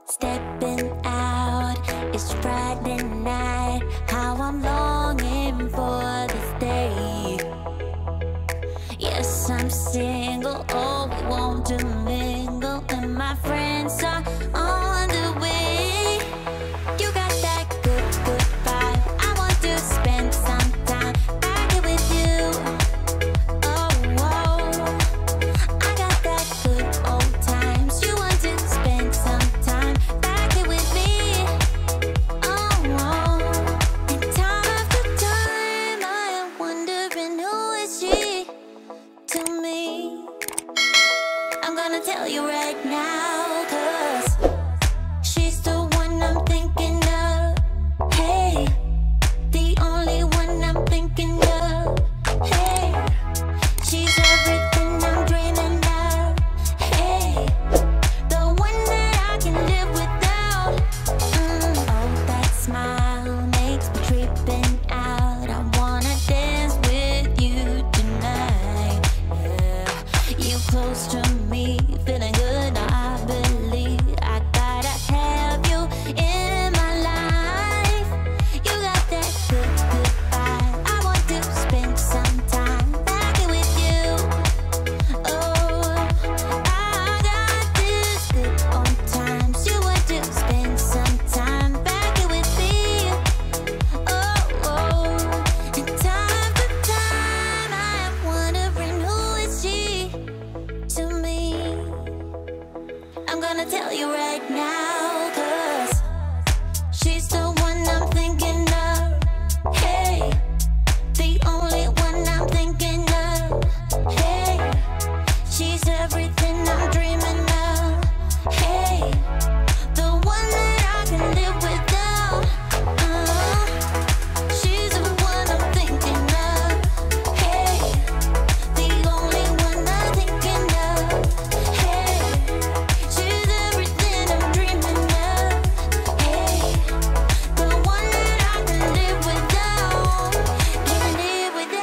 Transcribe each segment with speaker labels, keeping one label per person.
Speaker 1: Stepping out, it's Friday night. How I'm longing for this day. Yes, I'm single, oh, we want to mingle, and my friends are on the way. You got that good, good vibe. I want to spend some time back here with you. Oh, whoa. I got that good old times. You want to spend some time back here with me. Oh, whoa. And time after time, I am wondering who is she to me. I'm gonna tell you right now, 'cause she's the one I'm thinking of. Hey, the only one I'm thinking of. Hey, she's everything I'm dreaming of. Hey, the one that I can live without. Oh, that smile makes me tripping out. I wanna dance with you tonight. Yeah, you close to me, feeling good. I believe I gotta have you in my life. You got that good, good vibe. I want to spend some time back here with you. Oh, I got this good old times. You want to spend some time back here with me. Oh, and time after time, I am wondering who is she to me. I'm gonna tell you right now, 'cause she's the one I'm thinking of. Hey, the only one I'm thinking of. Hey, she's everything I'm dreaming of. Hey, the one that I can live without. She's the one I'm thinking of. Hey, the only one I'm thinking of. Hey, she's everything I'm dreaming of. Hey, the one that I can live without. Can live without.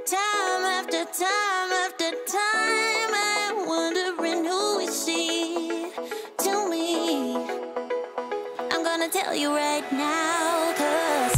Speaker 1: Time after time after time, I'm wondering who is she to me. I'm gonna tell you right now, 'cause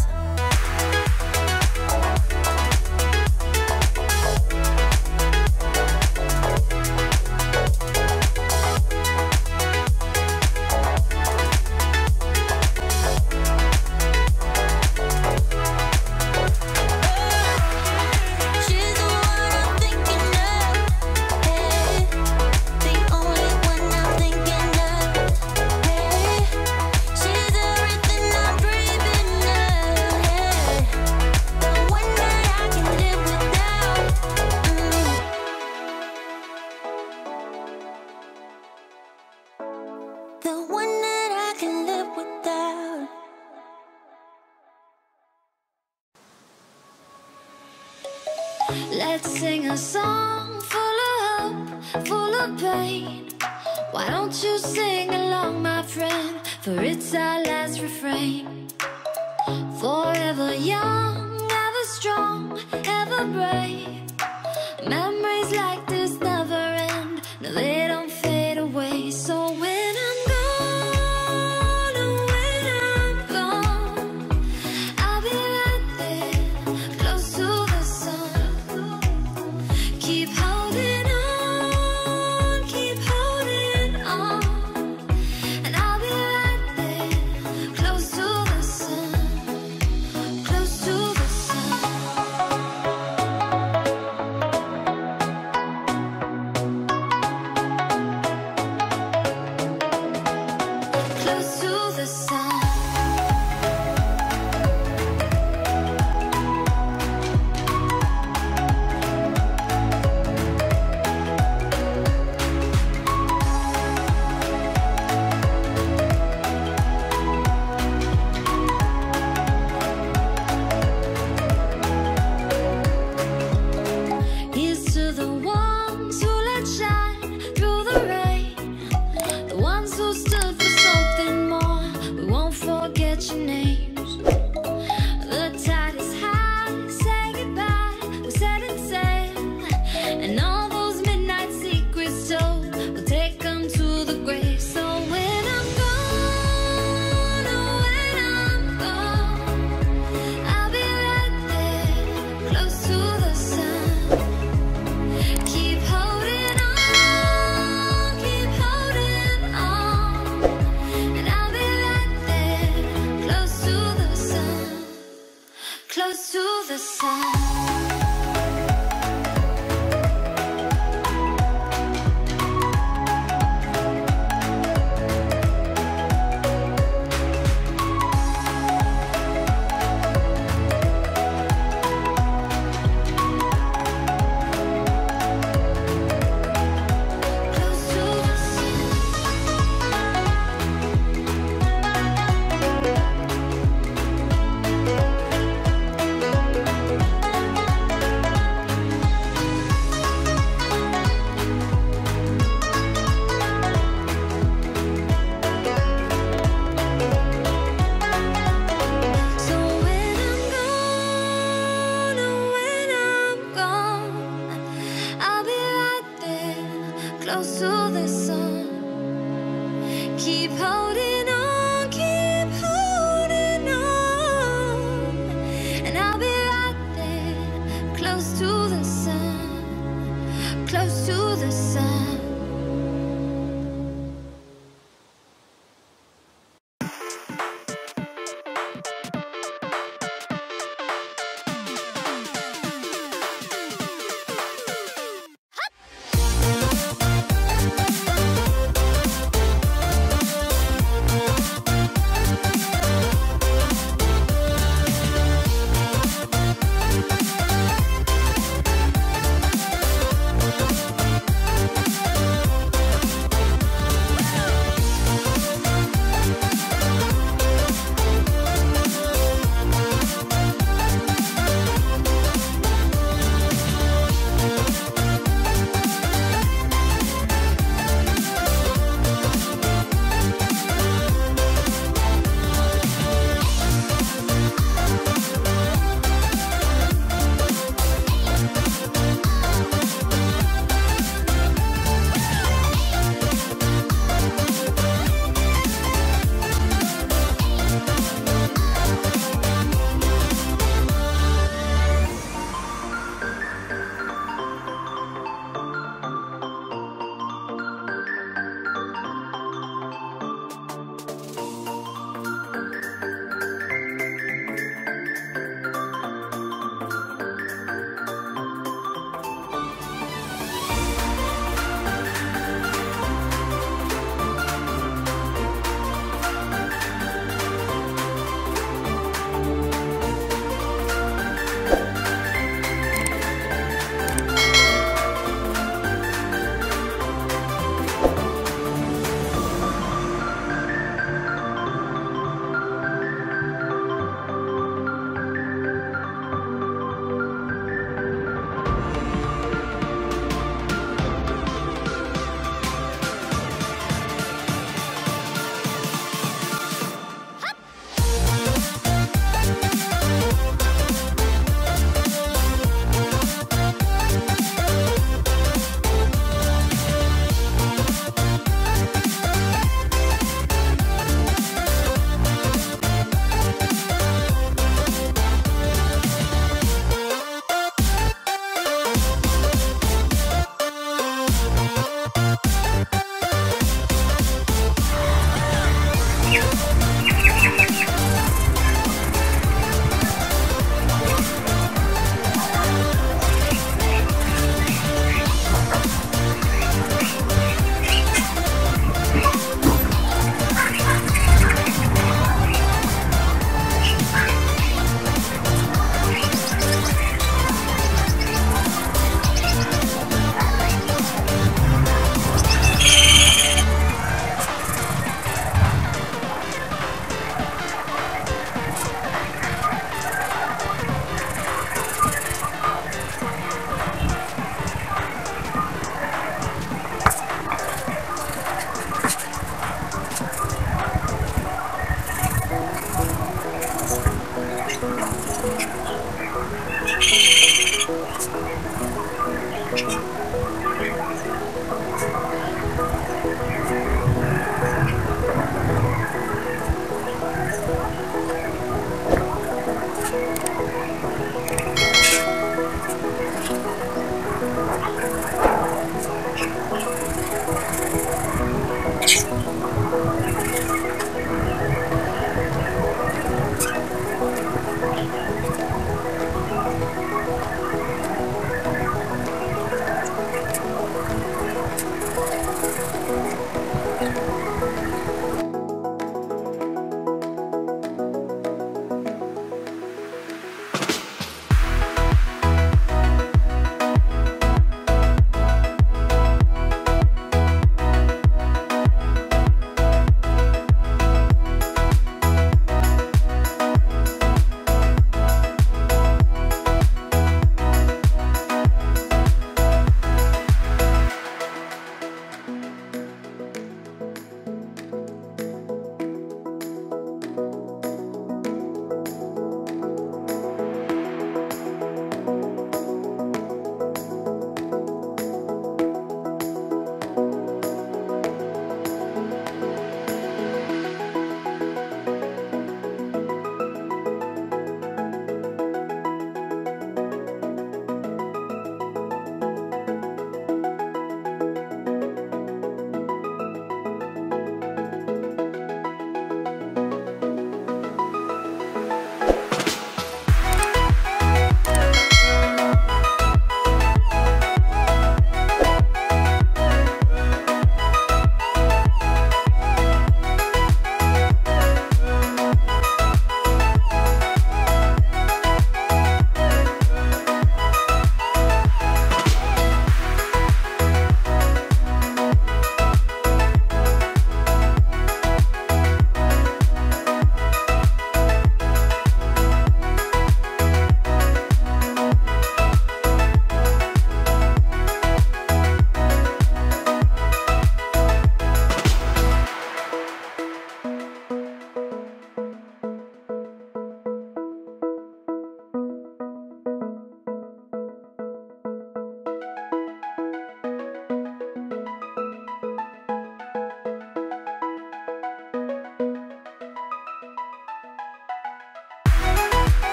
Speaker 1: she's the one I'm thinking of. Hey, the only one I'm thinking of. Hey, she's everything I'm dreaming of. Hey, the one that I can live without. The one that I can live without.
Speaker 2: Let's sing a song full of hope, full of pain. Why don't you sing along, my friend? For it's our last refrain. Forever young, ever strong, ever brave. Memories like this never end. No, they don't fade away. So when I'm gone, oh, when I'm gone, I'll be right there, close to the sun. Keep holding on, and I'll be right there, close to the sun, close to the sun. Close to the sun. Here's to the ones who let shine through the rain, the ones who stood for something more. We won't forget your names. The tide is high, say goodbye, we're setting sail, and all those midnight sun. Close to the sun. Keep holding on, keep holding on. And I'll be right there, close to the sun, close to the sun.